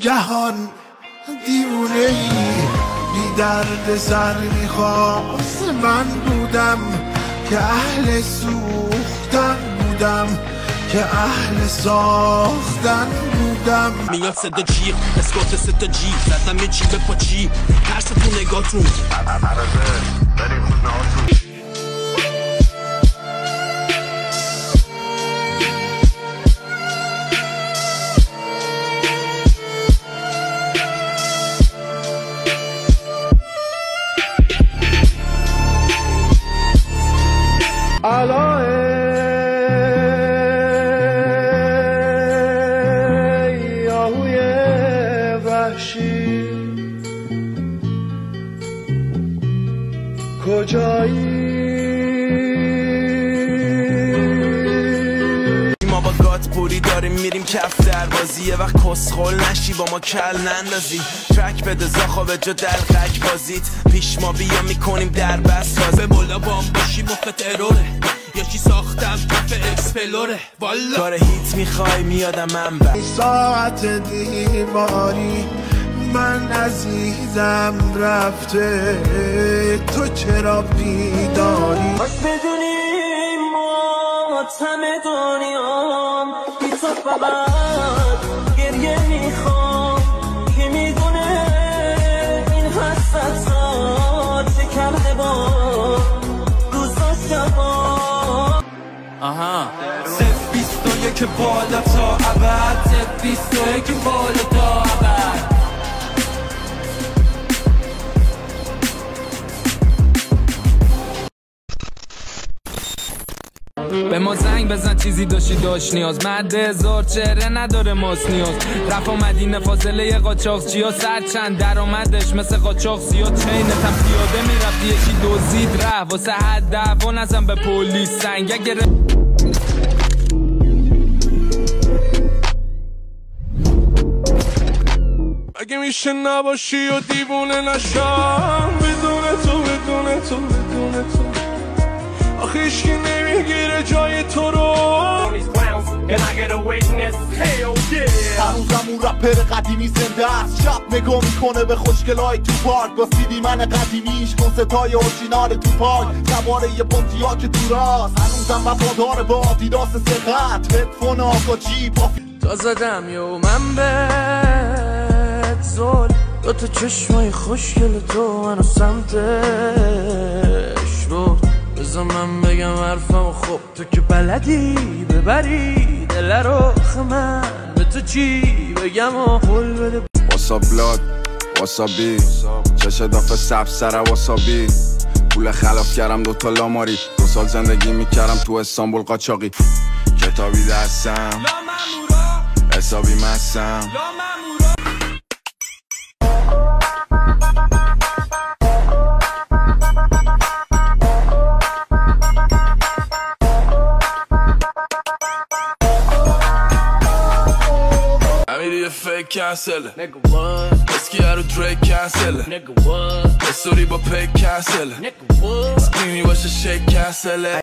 جهان دیوونه ای بی درد سر میخواست من بودم که اهل سوختن بودم که اهل ساختن بودم. میاد صدا جیغ اسکات ستا جیغ زدم یه جیغ پا جیغ ترس تو نگاتون بریم خود نهاتون. کجایی ما با گات پوری داریم میریم کف دربازی یه وقت کسخل نشی با ما کل نندازی ترک بده زاخا به جا دلقک بازیت پیش ما بیا میکنیم در بست به بالا بام باشی مفت اروره یا چی ساختم کف اکسپلوره والا کار هیت میخوای میادم منبع ساعت دیواری من عزیزم رفته تو چرا بیداری باش بدونی ماتم دنیام بی تو فقط گریه میخوام که میدونه این حسرت چه کرده با روزا شبا صف 21 بالا تا ابد صف 21 بالا تا ابد به ما زنگ بزن چیزی داشت نیاز مرد هزار چهره نداره ماست نیاز رفا مدینه فاصله قاچاق چیا سر چند درآمدش مثل قاچاق زیاد چینتم پیاده میرفتی یکی دزدید ره واسه حد دعوا نزن به پلیس سنگ اگه میشه نباشی و دیوونه نشم بدون تو آخه هیچکی نمیگیره جای تو رو هنوزم اون رپر قدیمی زنده است شب نگاه میکنه به خوشگلای تو پارک با سیدی من قدیمیش کنستای اورجینال تو پارک سواره یه پونتیا که تو راست هنوزم وفادار با آدیداس سخت هدفون آقا جی تا زدم یو من بهت زل دو تا چشمای خوشگل تو منو سمتش رو بذار من بگم حرفم خب تو که بلدی ببری دل رو من به تو چی بگم و قول بده واسا بلاد واسا بی چشه دافه سب سره واسا بی پول خلاف کردم دوتا لاماری 2 سال زندگی میکردم تو استانبول قاچاقی کتابی دستم حسابی مستم fake cancel nigga what اسکی رو دریک cancel nigga what استوری با پیک cancel nigga what سکینی باشه شیک cancel